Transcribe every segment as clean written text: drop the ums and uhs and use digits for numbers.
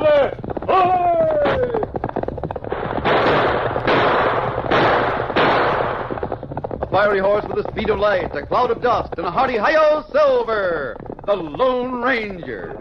Silver! Ahoy! A fiery horse with the speed of light, a cloud of dust, and a hearty hi-yo, Silver, the Lone Ranger.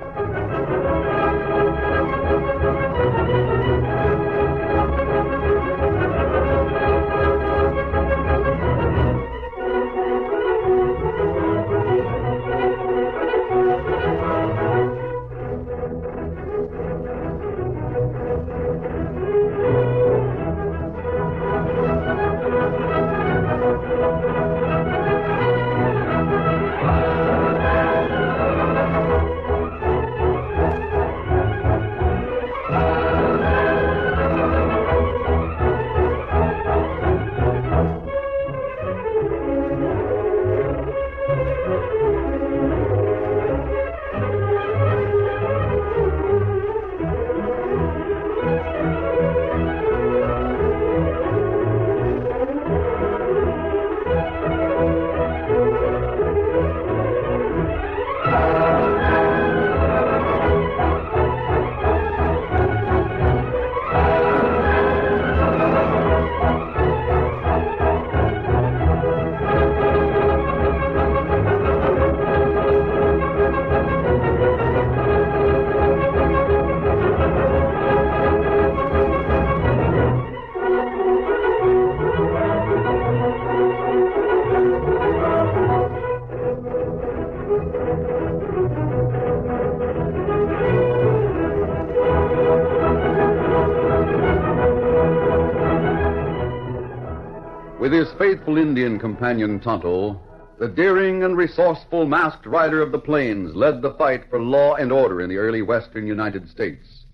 With his faithful Indian companion Tonto, the daring and resourceful masked rider of the plains led the fight for law and order in the early western United States.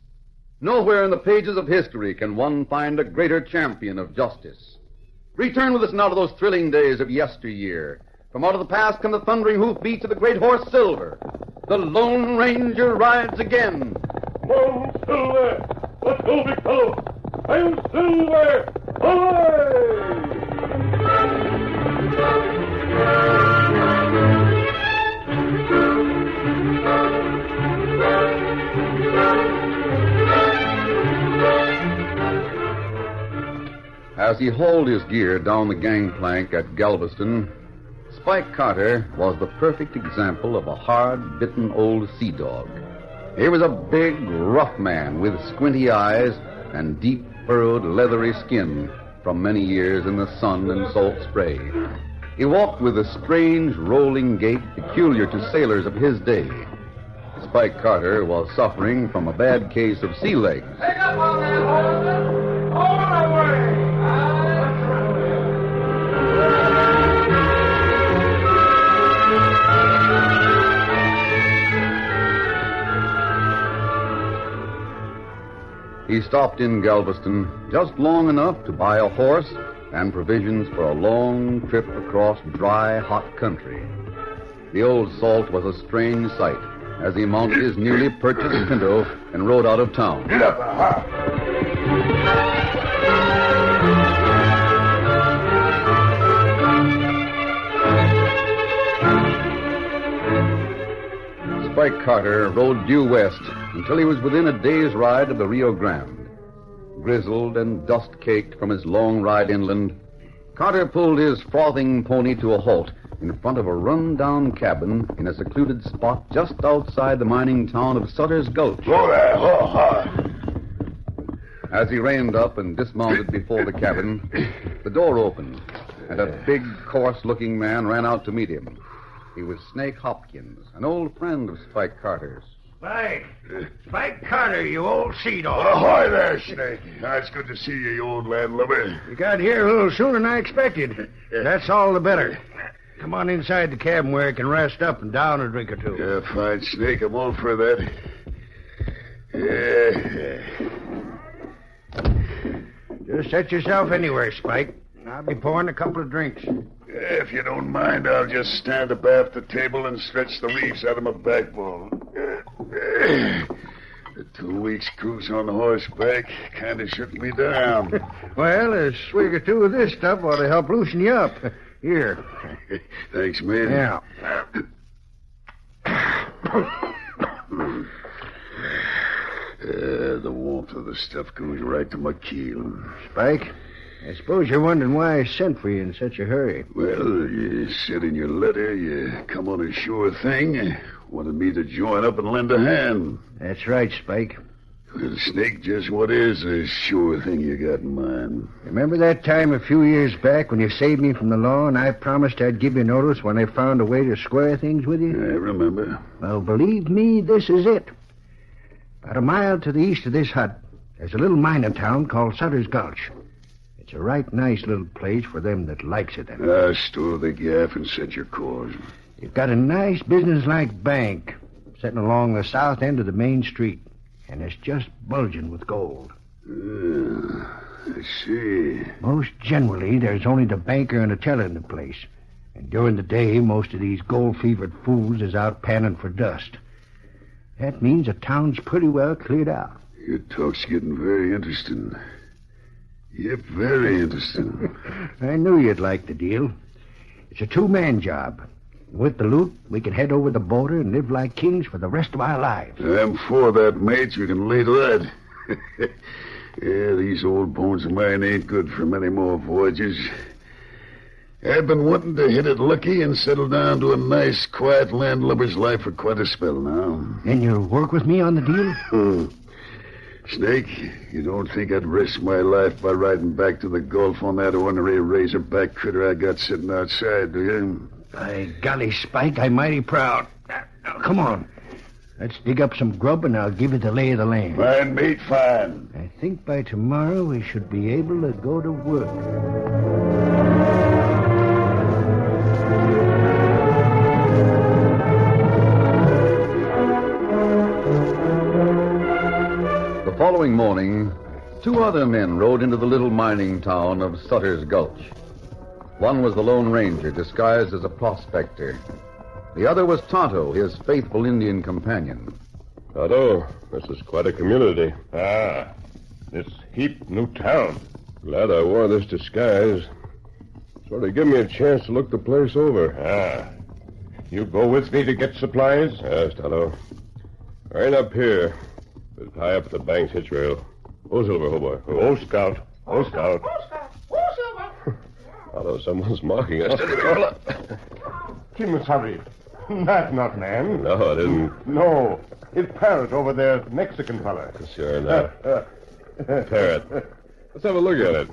Nowhere in the pages of history can one find a greater champion of justice. Return with us now to those thrilling days of yesteryear. From out of the past come the thundering hoofbeats of the great horse Silver. The Lone Ranger rides again. Come on, Silver! Let's go, big fellow! I'm Silver! Ahoy! As he hauled his gear down the gangplank at Galveston, Spike Carter was the perfect example of a hard-bitten old sea dog. He was a big, rough man with squinty eyes and deep, furrowed, leathery skin from many years in the sun and salt spray. He walked with a strange, rolling gait peculiar to sailors of his day. Spike Carter was suffering from a bad case of sea legs. Take up on that, horseman! All the way! He stopped in Galveston just long enough to buy a horse and provisions for a long trip across dry, hot country. The old salt was a strange sight as he mounted his newly purchased pinto and rode out of town. Get up, Spike Carter rode due west until he was within a day's ride of the Rio Grande. Grizzled and dust-caked from his long ride inland, Carter pulled his frothing pony to a halt in front of a run-down cabin in a secluded spot just outside the mining town of Sutter's Gulch. Go there, As he reined up and dismounted before the cabin, the door opened, and a big, coarse-looking man ran out to meet him. He was Snake Hopkins, an old friend of Spike Carter's. Spike Carter, you old sea dog. Ahoy there, Snake. It's good to see you, you old landlubber. You got here a little sooner than I expected. That's all the better. Come on inside the cabin where you can rest up and down a drink or two. Yeah, fine, Snake. I'm all for that. Just set yourself anywhere, Spike. I'll be pouring a couple of drinks. If you don't mind, I'll just stand abaft the table and stretch the reefs out of my backbone. The 2 weeks' cruise on horseback kind of shook me down. Well, a swig or two of this stuff ought to help loosen you up. Here. Thanks, man. Yeah. The warmth of the stuff goes right to my keel. Spike, I suppose you're wondering why I sent for you in such a hurry. Well, you said in your letter you come on a sure thing. Wanted me to join up and lend a hand. That's right, Spike. Well, Snake, just what is the sure thing you got in mind? Remember that time a few years back when you saved me from the law and I promised I'd give you notice when I found a way to square things with you? I remember. Well, believe me, this is it. About a mile to the east of this hut, there's a little mining town called Sutter's Gulch. It's a right nice little place for them that likes it. Store the gaff and set your course. You've got a nice business-like bank sitting along the south end of the main street, and it's just bulging with gold. I see. Most generally, there's only the banker and a teller in the place. And during the day, most of these gold-fevered fools is out panning for dust. That means the town's pretty well cleared out. Your talk's getting very interesting. Yep, very interesting. I knew you'd like the deal. It's a two-man job. With the loot, we can head over the border and live like kings for the rest of our lives. I'm for that, mate. You can lay to that. Yeah, these old bones of mine ain't good for many more voyages. I've been wanting to hit it lucky and settle down to a nice, quiet landlubber's life for quite a spell now. And you'll work with me on the deal? Snake, you don't think I'd risk my life by riding back to the Gulf on that ornery razorback critter I got sitting outside, do you? By golly, Spike, I'm mighty proud. Now, come on. Let's dig up some grub and I'll give you the lay of the land. Fine, mate, fine. I think by tomorrow we should be able to go to work. The following morning, two other men rode into the little mining town of Sutter's Gulch. One was the Lone Ranger, disguised as a prospector. The other was Tonto, his faithful Indian companion. Tonto, this is quite a community. This heap new town. Glad I wore this disguise. Sort of give me a chance to look the place over. You go with me to get supplies? Yes, Tonto. Right up here. We'll tie up the bank's hitch rail. Oh, Silver, oh, boy. Oh, Scout. Oh, Scout. Tonto, someone's mocking us. Kimasabi. That's not man. No, it isn't. No, it's Parrot over there, Mexican fella. Sure enough. Parrot. Let's have a look at it.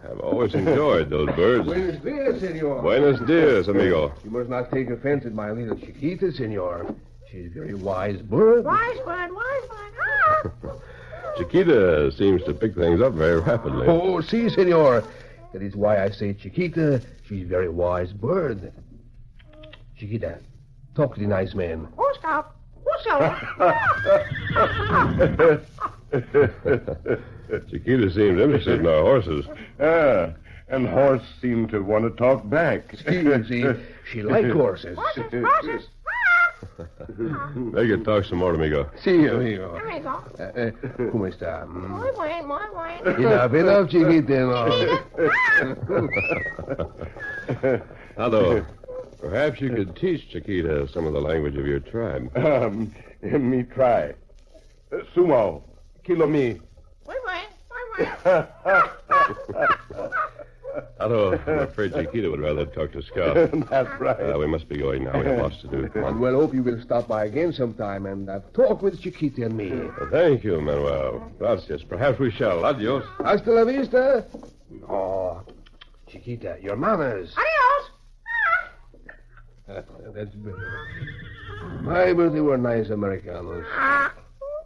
I've always enjoyed those birds. Buenos dias, senor. Buenos dias, amigo. You must not take offense at my little Chiquita, senor. She's a very wise bird. Wise bird, wise bird. Chiquita seems to pick things up very rapidly. Oh, si, senor. That is why I say Chiquita. She's a very wise bird. Chiquita, talk to the nice man. Oh, Scout. Oh, Chiquita seems interested in our horses. And horse seemed to want to talk back. See, she likes horses. Horses. Make it talk some more, amigo. Si, amigo. There you go. ¿Cómo está? Muy buen. Enough, Chiquita. No. Tonto, perhaps you could teach Chiquita some of the language of your tribe. Me try. Sumo. Kilo me. Muy buen. Tonto, I'm afraid Chiquita would rather talk to Scout. That's right. We must be going now. We have lots to do. Come on. Well, hope you will stop by again sometime and talk with Chiquita and me. Well, thank you, Manuel. Gracias. Perhaps we shall. Adios. Hasta la vista. Oh, Chiquita, your manners. Adios. That's better. My, but they were nice Americanos.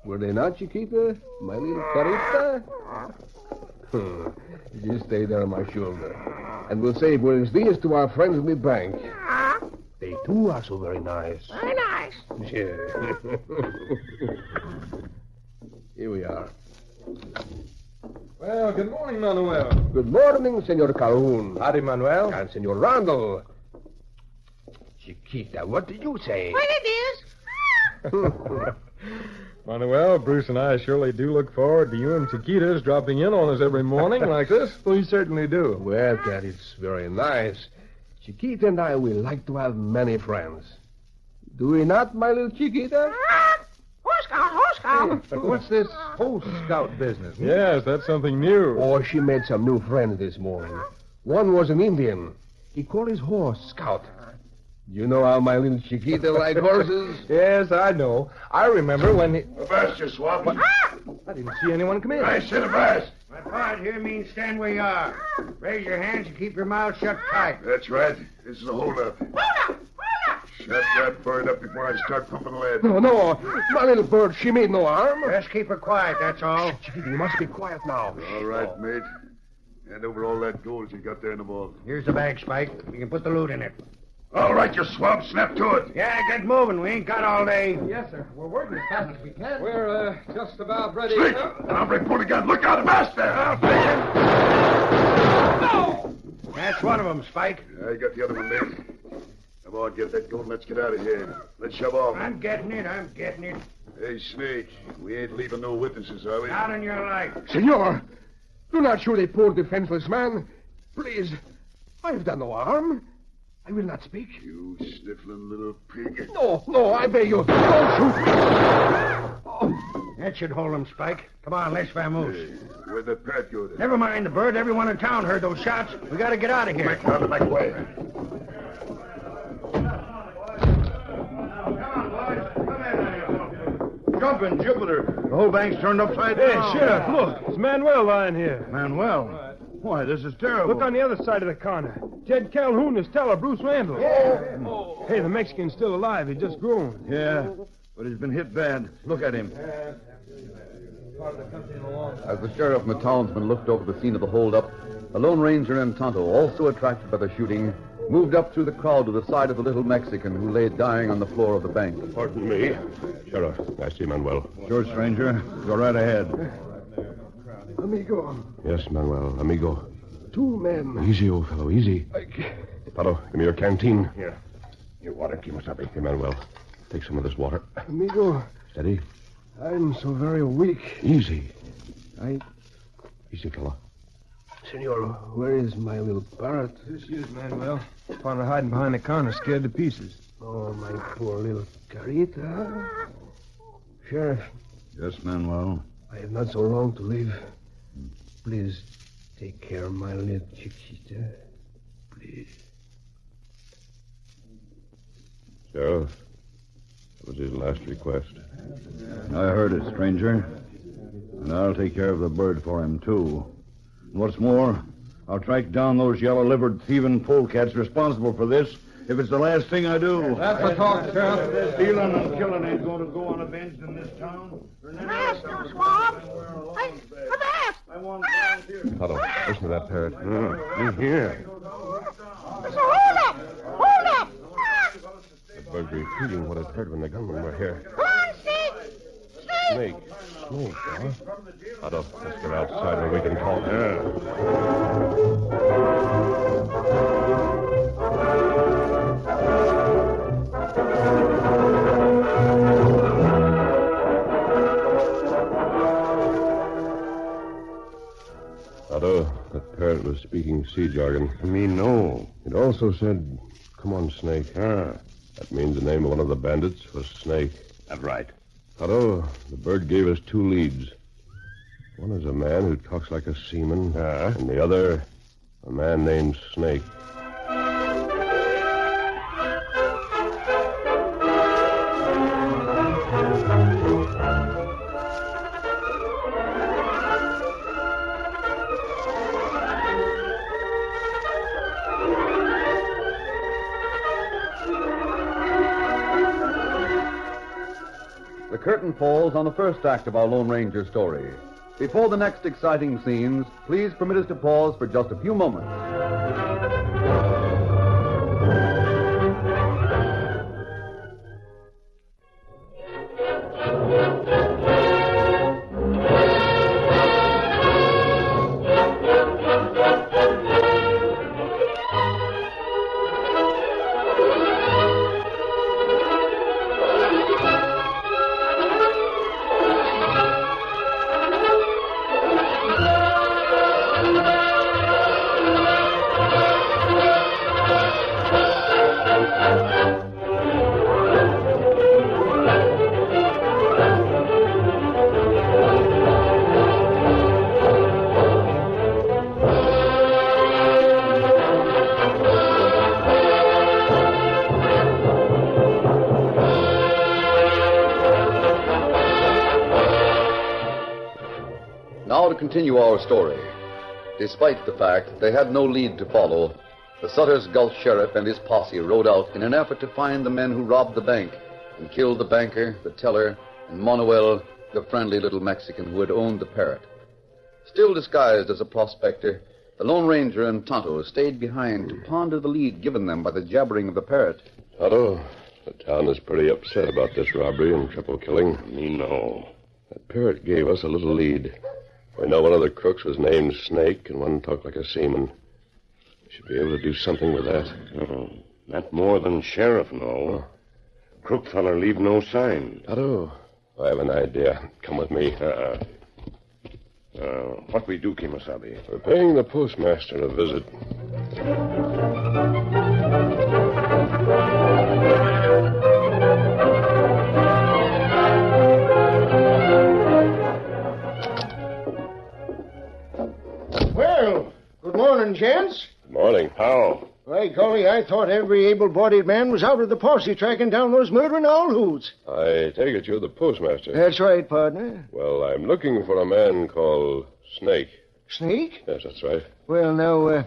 Were they not, Chiquita? My little carita? You stay there on my shoulder. And we'll say buenos dias to our friends in the bank. They, too, are so very nice. Very nice. Yeah. Here we are. Well, good morning, Manuel. Good morning, Senor Calhoun. Howdy, Manuel. And Senor Randall. Chiquita, what did you say? What it is? Manuel, Bruce and I surely do look forward to you and Chiquita's dropping in on us every morning like this. We certainly do. Well, that is very nice. Chiquita and I will like to have many friends. Do we not, my little Chiquita? Oh, Horse Scout. What's this Horse Scout business? Yes, that's something new. Oh, she made some new friends this morning. One was an Indian. He called his horse Scout. You know how my little Chiquita like horses? Yes, I know. I remember when he... Avast you, Swab. I didn't see anyone come in. I said avast. My part here means stand where you are. Raise your hands and keep your mouth shut tight. That's right. This is a holdup. Hold up. Shut that bird up before I start pumping lead. No. My little bird, she made no harm. Just keep her quiet, that's all. Chiquita, you must be quiet now. All right, mate. Hand over all that gold you got there in the vault. Here's the bag, Spike. You can put the loot in it. All right, you swab. Snap to it. Yeah, get moving. We ain't got all day. Yes, sir. We're working as fast as we can. We're just about ready. Sneak! An hombre pulled a gun. Look out, avast there. I'll take him. No! That's one of them, Spike. I got the other one, mate. Come on, get that gold and let's get out of here. Let's shove off. I'm getting it. Hey, Snake, we ain't leaving no witnesses, are we? Not on your life. Senor, do not shoot a poor defenseless man. Please, I have done no harm. I will not speak. You sniffling little pig. No, I beg you. Don't shoot. Oh. That should hold him, Spike. Come on, let's vamoose. Hey, where'd that Parrot go then? Never mind the bird. Everyone in town heard those shots. We gotta get out of here. Out of my way. Jumping Jupiter. The whole bank's turned upside down. Sheriff, look. It's Manuel lying here. Manuel. Why, this is terrible. Look on the other side of the corner. Jed Calhoun is teller Bruce Randall. Oh. Hey, the Mexican's still alive. He just groaned. Yeah, but he's been hit bad. Look at him. As the sheriff and the townsman looked over the scene of the holdup, the Lone Ranger and Tonto, also attracted by the shooting, moved up through the crowd to the side of the little Mexican who lay dying on the floor of the bank. Pardon me. Sheriff, I see Manuel. Sure, stranger. Go right ahead. Amigo, Yes, Manuel. Amigo. 2 men. Easy, old fellow, easy. I can't. Paro, give me your canteen. Here. Your water, Kimosabe. Here, Manuel. Take some of this water. Amigo, Steady. I'm so very weak. Easy. Easy, fella. Senor, where is my little Parrot? Here she is, Manuel. Found her hiding behind the counter, scared to pieces. Oh, my poor little Carita. Sheriff, Yes, Manuel. I have not so long to live. Please take care of my little Chiquita. Please. Sheriff, that was his last request. I heard it, stranger. And I'll take care of the bird for him, too. And what's more, I'll track down those yellow-livered thieving polecats responsible for this if it's the last thing I do. That's the talk, Sheriff. Stealing and killing ain't going to go unavenged in this town. Avast, you swab. Avast. I want volunteers. Paro, listen to that parrot. You hear? It's a hold up. The bird repeating what it heard when the gunmen were here. Come on, Snake. Snake, huh? Paro, let's get outside where we can talk. Paro, that parrot was speaking sea jargon. Me no. It also said, "Come on, Snake." That means the name of one of the bandits was Snake. That's right. Paro, the bird gave us 2 leads. One is a man who talks like a seaman, and the other, a man named Snake. The curtain falls on the first act of our Lone Ranger story. Before the next exciting scenes, please permit us to pause for just a few moments. Now to continue our story. Despite the fact they had no lead to follow, the Sutter's Gulch sheriff and his posse rode out in an effort to find the men who robbed the bank and killed the banker, the teller, and Manuel, the friendly little Mexican who had owned the Parrot. Still disguised as a prospector, the Lone Ranger and Tonto stayed behind to ponder the lead given them by the jabbering of the Parrot. Tonto, the town is pretty upset about this robbery and triple killing. Me know. That Parrot gave us a little lead. We know one of the crooks was named Snake, and one talked like a seaman. We should be able to do something with that. No, not more than sheriff know. Crook feller leave no sign. Tonto, I have an idea. Come with me. What we do, Kimasabi? We're paying the postmaster a visit. Well, good morning, gents. Good morning. How? Why, Coley, I thought every able-bodied man was out of the posse tracking down those murdering owl hoots. I take it you're the postmaster. That's right, partner. Well, I'm looking for a man called Snake. Snake? Yes, that's right. Well, now,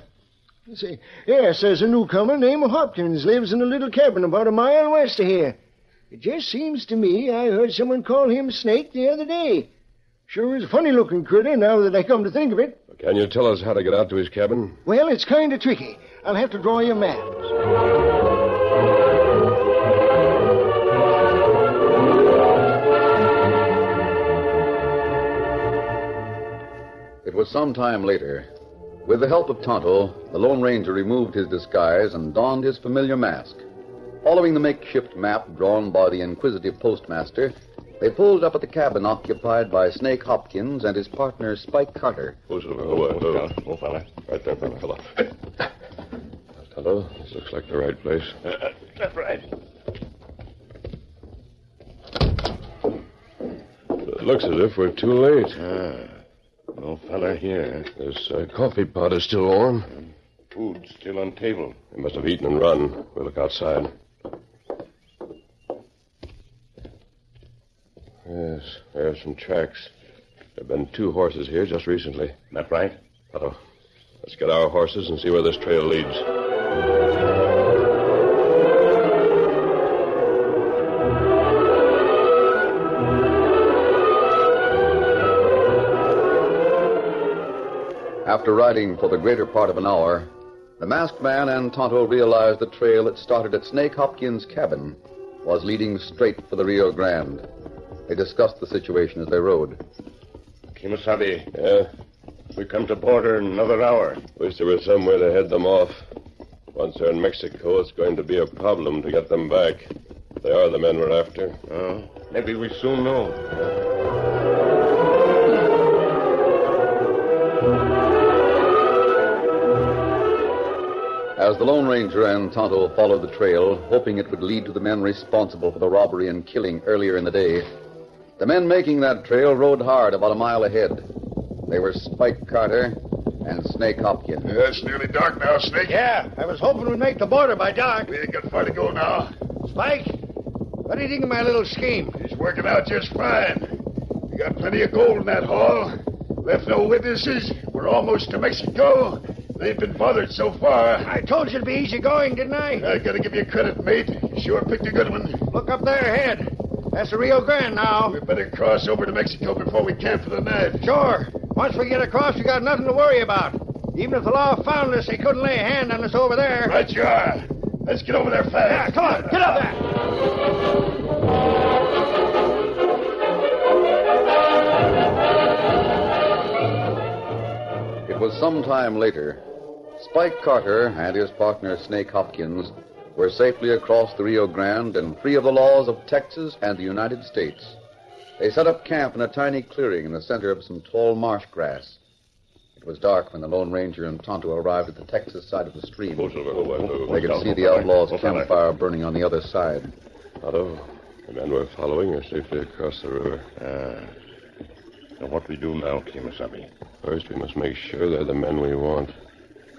let's see. Yes, there's a newcomer named Hopkins. Lives in a little cabin about a mile west of here. It just seems to me I heard someone call him Snake the other day. Sure is a funny-looking critter now that I come to think of it. Can you tell us how to get out to his cabin? Well, it's kind of tricky. I'll have to draw you maps. It was some time later. With the help of Tonto, the Lone Ranger removed his disguise and donned his familiar mask. Following the makeshift map drawn by the inquisitive postmaster, they pulled up at the cabin occupied by Snake Hopkins and his partner, Spike Carter. Oh, fella. Right there, fella. Tonto, this looks like the right place. That's right. It looks as if we're too late. No fella here. This coffee pot is still warm. Food still on table. They must have eaten and run. We'll look outside. Yes, there are some tracks. There have been 2 horses here just recently. That right? Tonto, let's get our horses and see where this trail leads. After riding for the greater part of an hour, the masked man and Tonto realized the trail that started at Snake Hopkins' cabin was leading straight for the Rio Grande. They discussed the situation as they rode. Kimasabi. Yeah? We come to border in another hour. Wish there was some way to head them off. Once they're in Mexico, it's going to be a problem to get them back. They are the men we're after. Maybe we soon know. As the Lone Ranger and Tonto followed the trail, hoping it would lead to the men responsible for the robbery and killing earlier in the day, the men making that trail rode hard about a mile ahead. They were Spike Carter and Snake Hopkins. Yeah, it's nearly dark now, Snake. Yeah, I was hoping we'd make the border by dark. We ain't got far to go now. Spike, what do you think of my little scheme? It's working out just fine. We got plenty of gold in that haul. Left no witnesses. We're almost to Mexico. They ain't been bothered so far. I told you to be easy going, didn't I? I gotta give you credit, mate. You sure picked a good one. Look up there ahead. That's the Rio Grande now. We better cross over to Mexico before we camp for the night. Sure. Once we get across, we got nothing to worry about. Even if the law found us, they couldn't lay a hand on us over there. Right you are. Let's get over there fast. Yeah, come on. Get up there. It was some time later. Spike Carter and his partner Snake Hopkins were safely across the Rio Grande and free of the laws of Texas and the United States. They set up camp in a tiny clearing in the center of some tall marsh grass. It was dark when the Lone Ranger and Tonto arrived at the Texas side of the stream. They could see the outlaws' campfire burning on the other side. Tonto, the men we're following are safely across the river. Now what we do now, Kimasabi? First, we must make sure they're the men we want.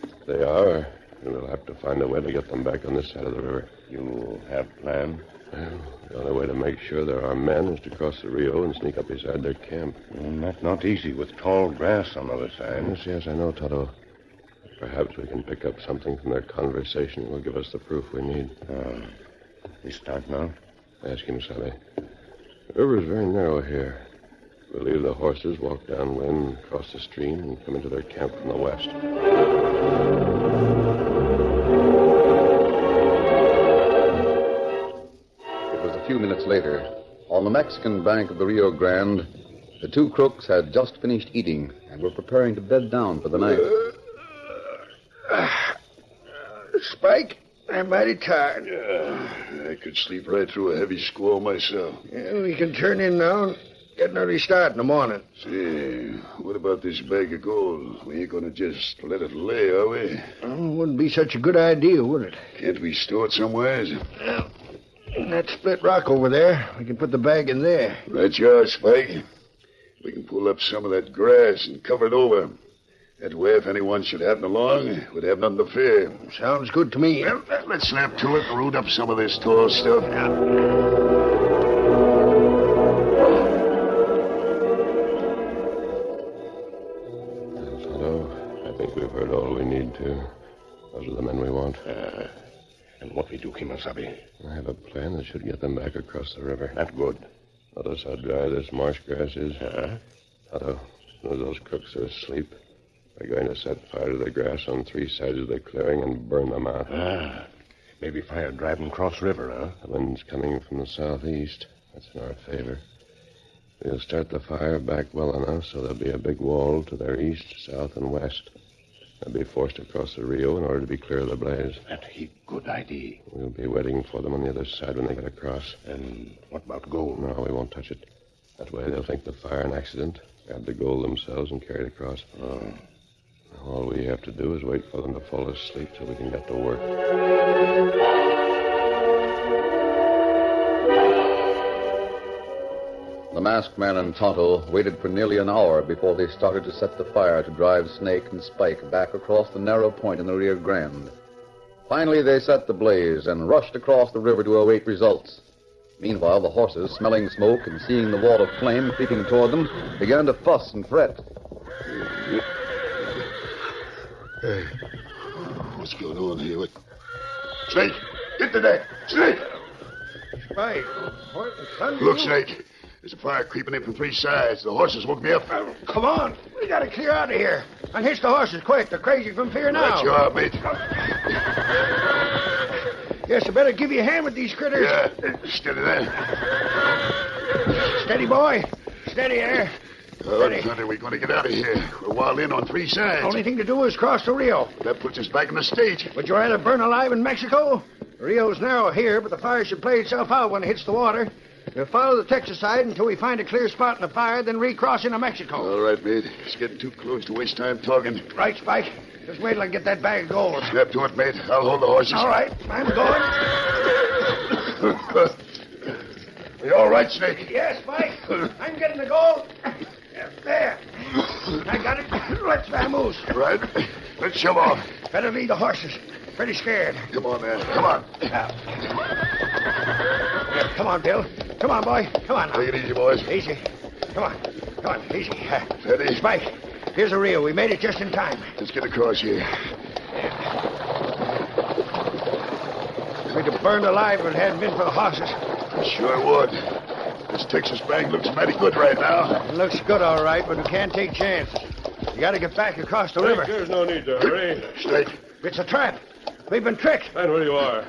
If they are, then we'll have to find a way to get them back on this side of the river. You have plan? Well, the only way to make sure there are men is to cross the Rio and sneak up beside their camp. That's not easy with tall grass on the other side. Yes, I know, Toto. Perhaps we can pick up something from their conversation that will give us the proof we need. We start now? Ask him, Sally. The river is very narrow here. We'll leave the horses, walk downwind, cross the stream, and come into their camp from the west. It was a few minutes later. On the Mexican bank of the Rio Grande, the two crooks had just finished eating and were preparing to bed down for the night. Spike, I'm mighty tired. I could sleep right through a heavy squall myself. Yeah, we can turn in now and get an early start in the morning. Say, what about this bag of gold? We ain't gonna just let it lay, are we? Wouldn't be such a good idea, would it? Can't we store it somewhere? Well, in that split rock over there, we can put the bag in there. Right you are, Spike. We can pull up some of that grass and cover it over. That way, if anyone should happen along, we'd have nothing to fear. Sounds good to me. Well, let's snap to it and root up some of this tall stuff. Toto, I think we've heard all we need to. Those are the men we want. And what we do, Kimasabi? I have a plan that should get them back across the river. That good. Notice how dry this marsh grass is. Toto, as soon as those crooks are asleep, we're going to set fire to the grass on three sides of the clearing and burn them out. Maybe fire driving cross river, huh? The wind's coming from the southeast. That's in our favor. We'll start the fire back well enough so there'll be a big wall to their east, south, and west. They'll be forced across the Rio in order to be clear of the blaze. That's a good idea. We'll be waiting for them on the other side when they get across. And what about gold? No, we won't touch it. That way they'll think the fire an accident, grab the gold themselves, and carry it across. All we have to do is wait for them to fall asleep so we can get to work. The masked man and Tonto waited for nearly an hour before they started to set the fire to drive Snake and Spike back across the narrow point in the Rio Grande. Finally, they set the blaze and rushed across the river to await results. Meanwhile, the horses, smelling smoke and seeing the wall of flame creeping toward them, began to fuss and fret. Hey, what's going on here? Snake, get to that! Snake! Spike, what the thunder? Look, Snake. There's a fire creeping in from three sides. The horses woke me up. Come on. We got to clear out of here. Unhitch the horses quick. They're crazy from fear now. Right you are, mate. Yes, I better give you a hand with these critters. Yeah, steady there. Steady, boy. Steady there. Oh, thunder, we're going to get out of here. We're walled in on three sides. Only thing to do is cross the Rio. That puts us back in the stage. Would you rather burn alive in Mexico? The Rio's narrow here, but the fire should play itself out when it hits the water. We'll follow the Texas side until we find a clear spot in the fire, then recross into Mexico. All right, mate. It's getting too close to waste time talking. Right, Spike. Just wait till I get that bag of gold. Snap to it, mate. I'll hold the horses. All right. I'm going. You all right, Snake? Yes, Spike. I'm getting the gold. There. I got it. Let's vamoose. Right. Let's shove off. Better lead the horses. Pretty scared. Come on, man. Come on. Come on, Bill. Come on, boy. Come on now. Take it easy, boys. Easy. Come on. Come on. Easy. Steady. Spike, here's a Rio. We made it just in time. Let's get across here. We'd have burned alive if it hadn't been for the horses. Sure would. This Texas bank looks mighty good right now. It looks good, all right, but we can't take chances. You got to get back across the river. There's no need to hurry. Snake, It's a trap. We've been tricked. And where you are.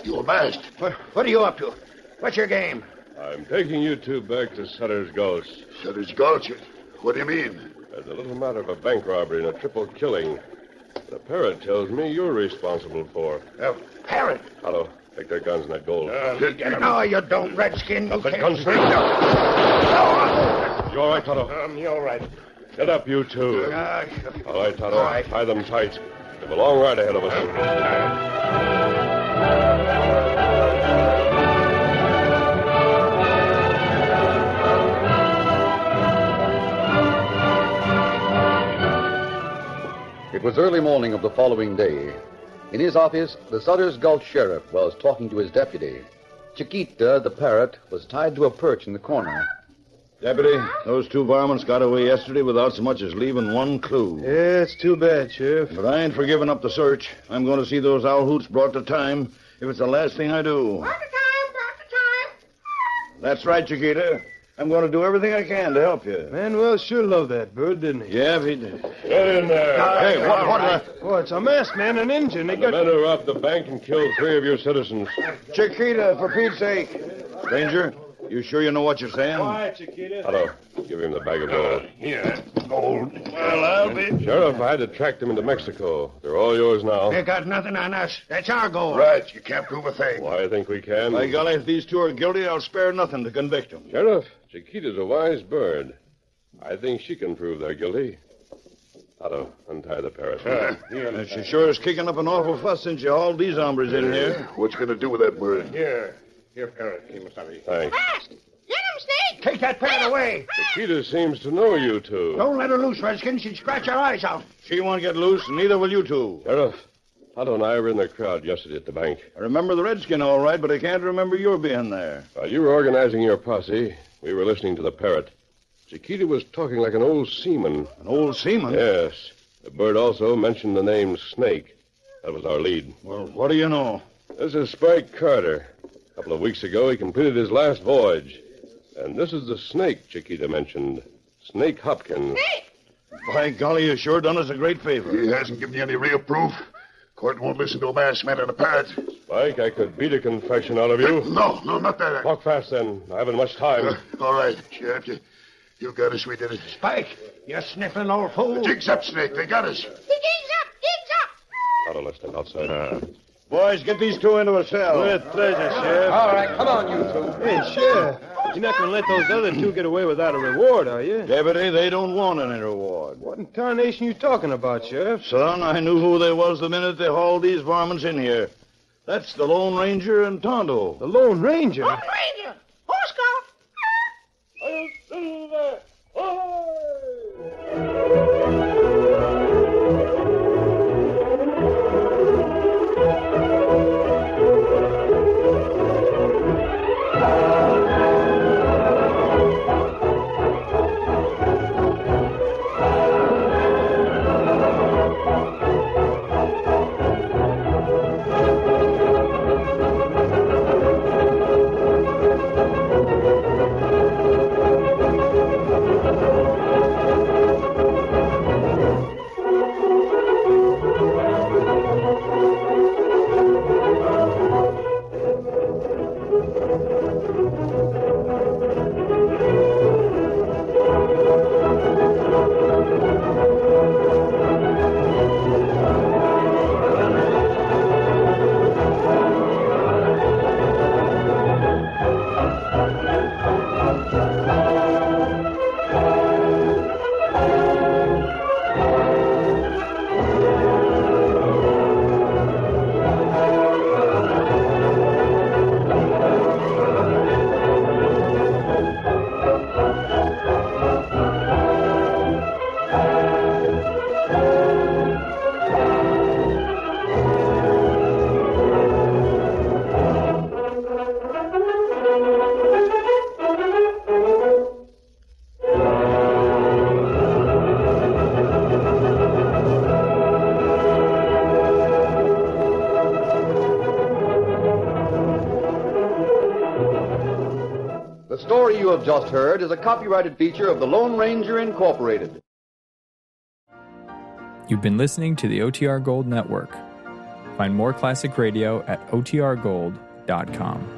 you're masked. What are you up to? What's your game? I'm taking you two back to Sutter's Ghost. Sutter's Gulch. What do you mean? There's a little matter of a bank robbery and a triple killing. The Parrot tells me you're responsible for. Parrot. Hello. Take their guns and that gold. No, you don't, Redskin. You But can't- gunslinger. You all right, Toto? You're all right. Get up, you two. All right, Toto. All right. Tie them tight. We have a long ride ahead of us. It was early morning of the following day. In his office, the Sutter's Gulch sheriff was talking to his deputy. Chiquita, the parrot, was tied to a perch in the corner. Deputy, those two varmints got away yesterday without so much as leaving one clue. Yeah, it's too bad, Sheriff. But I ain't for giving up the search. I'm going to see those owl hoots brought to time if it's the last thing I do. Brought to time. That's right, Chiquita. I'm going to do everything I can to help you. Manuel sure loved that bird, didn't he? Yeah, he did. Get in there. Hey, what? Oh, it's a masked man, an Injun. They The got... men who robbed the bank and killed 3 of your citizens. Chiquita, for Pete's sake. Stranger, you sure you know what you're saying? Quiet, Chiquita. Otto, give him the bag of gold. Here, gold. Well, I'll be... Sheriff, I had to track them into Mexico. They're all yours now. They got nothing on us. That's our goal. Right, you can't prove a thing. Why, I think we can. By golly, if these two are guilty, I'll spare nothing to convict them. Sheriff, Chiquita's a wise bird. I think she can prove they're guilty. Otto, untie the parrot. She sure is kicking up an awful fuss since you hauled these hombres in here. What you gonna do with that bird? Here, parrot, Kimasabi. Thanks. Fast. Get him, Snake. Take that parrot away. Chiquita seems to know you two. Don't let her loose, Redskin. She'd scratch our eyes out. She won't get loose, and neither will you two. Sheriff, Otto and I were in the crowd yesterday at the bank. I remember the redskin all right, but I can't remember your being there. While you were organizing your posse, we were listening to the parrot. Chiquita was talking like an old seaman. An old seaman? Yes. The bird also mentioned the name Snake. That was our lead. Well, what do you know? This is Spike Carter. A couple of weeks ago, he completed his last voyage. And this is the snake Chiquita mentioned. Snake Hopkins. By golly, you sure done us a great favor. He hasn't given you any real proof. Court won't listen to a masked man and a parrot. Spike, I could beat a confession out of you. No, not that. Talk fast, then. I haven't much time. All right, Sheriff, you got us. We did it. Spike, you sniffling old fool. Jigs up, Snake. They got us. He gives up. Otto, let's step outside. Boys, get these two into a cell. With pleasure, Sheriff. All right, come on, you two. Hey, Sheriff, you're not going to let those other two get away without a reward, are you? Deputy, they don't want any reward. What in tarnation you talking about, Sheriff? Son, I knew who they was the minute they hauled these varmints in here. That's the Lone Ranger and Tonto. The Lone Ranger? Lone Ranger. Horse Scout. The story you have just heard is a copyrighted feature of the Lone Ranger Incorporated. You've been listening to the OTR Gold Network. Find more classic radio at otrgold.com.